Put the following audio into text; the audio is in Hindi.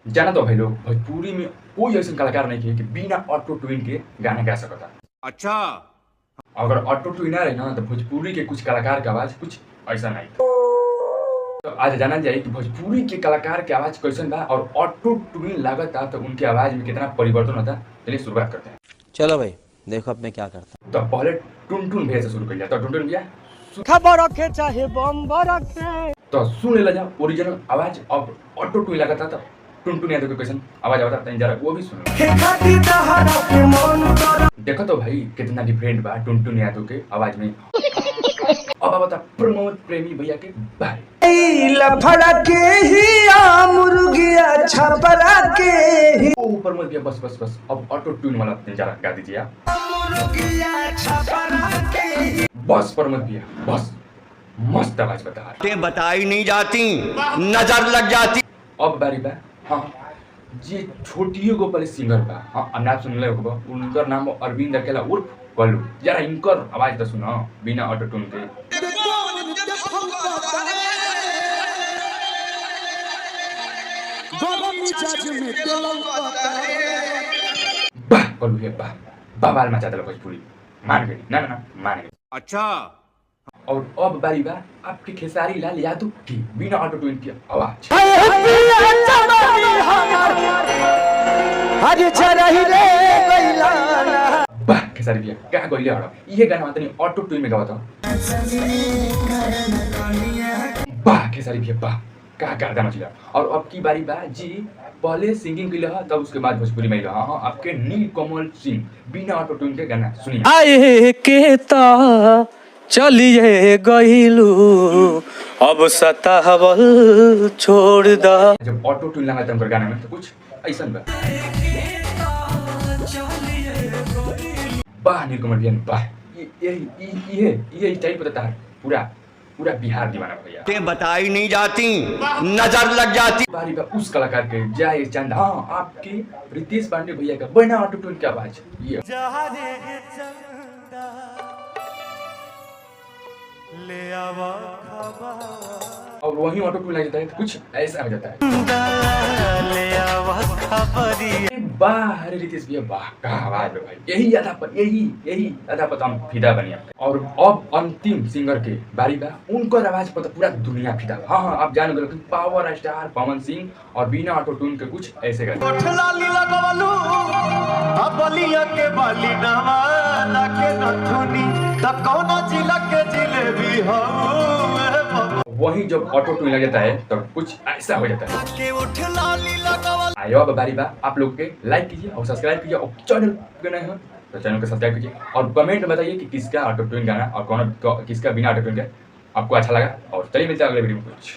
जाना तो भाई लोग भोजपुरी में कोई ऐसा कलाकार नहीं है कि बिना ऑटो ट्यून के गाना गा सकता। अच्छा, अगर ऑटो ट्यून आ रही ना तो भोजपुरी के कुछ कलाकार का आवाज कुछ ऐसा नहीं। तो आज जाना जाए कि भोजपुरी के कलाकार के आवाज कैसन बा और ऑटो ट्यून लागत तो उनके आवाज में कितना परिवर्तन होता। चलिए शुरुआत करते हैं। चलो भाई देखो अब मैं क्या करता। तो पहले टुनटुन भैया से शुरू कर लिया। तो टुनटुन भैया खबर रखे चाहे बम रखे तो सुन ले जा ओरिजिनल आवाज अब ऑटो ट्यून लागत था। टुनटुन यादव के कैसन आवाज आवता तनी जरा वो भी सुनो। देखो तो भाई कितना डिफरेंट बा टुनटुन यादव के आवाज में। अब बता प्रमोद प्रेमी भैया के बारे लफड़ा के ही मुर्गिया छपरा के ही ओ प्रमोद भैया बस बस बस अब ऑटो ट्यून वाला तनी जरा गा दीजिए आप। बस प्रमोद भैया बस मस्त आवाज बता रहा। ते बताई नहीं जाती, नजर लग जाती। अब बारी बा हाँ जे छोटियो को पहले सिंगर बा हाँ नाम सुन ले होगा उनकर नाम अरविंद अकेला उर्फ कल्लू। जरा इनकर आवाज तो सुनो बिना ऑटो ट्यून के। वाह कल्लू है वाह बवाल मचा दिला भोजपुरी मान गई ना ना ना मान गई। अच्छा, और अब बारी बा आपके खेसारी लाल यादव की बिना ऑटो ट्यून की आवाज। वाह खेसारी भैया क्या गइले हड़ो ये गाना तनी ऑटो ट्यून में गावा था। वाह खेसारी भैया वाह क्या गाना मचला। और अब की बारी बा जी पहले सिंगिंग के लिए तब उसके बाद भोजपुरी में हाँ हाँ आपके नीलकमल सिंह बिना ऑटो ट्यून के गाना सुनिए। आए के ता चलिए गइलू अब सतावल छोड़ दा। जब ऑटो ट्यून लगा था उनकर गाना में तो कुछ ऐसा बा। वाह नीलकमल भैया वाह ये स्टाइल बताता है पूरा पूरा बिहार दीवाना भैया। ते बताई नहीं जाती, नजर लग जाती। बारी बा उस कलाकार के जय चंद हाँ आपके रितेश पांडे भैया का बिना ऑटो ट्यून की आवाज ये। और वही ऑटो ट्यून लग जाता है तो कुछ ऐसा हो जाता है। वाह अरे रितेश भैया वाह क्या आवाज है भाई। यही अदा पर हम फिदा बनिया। और अब अंतिम सिंगर के बारी बा उनकर आवाज पर तो पूरा दुनिया फिदा। हाँ हाँ आप जान गए पावर स्टार पवन सिंह और बिना ऑटो ट्यून के कुछ ऐसे गाते। वही जब ऑटो ट्यून लग जाता है तो कुछ ऐसा हो जाता है। आयो अब बारी बा आप लोग के लाइक कीजिए और सब्सक्राइब कीजिए और चैनल पे नए हो तो चैनल को सब्सक्राइब कीजिए और कमेंट में बताइए कि किसका ऑटो ट्यून गाना और कौन किसका बिना ऑटो ट्यून का आपको अच्छा लगा। और चलिए मिलते हैं अगले वीडियो में कुछ।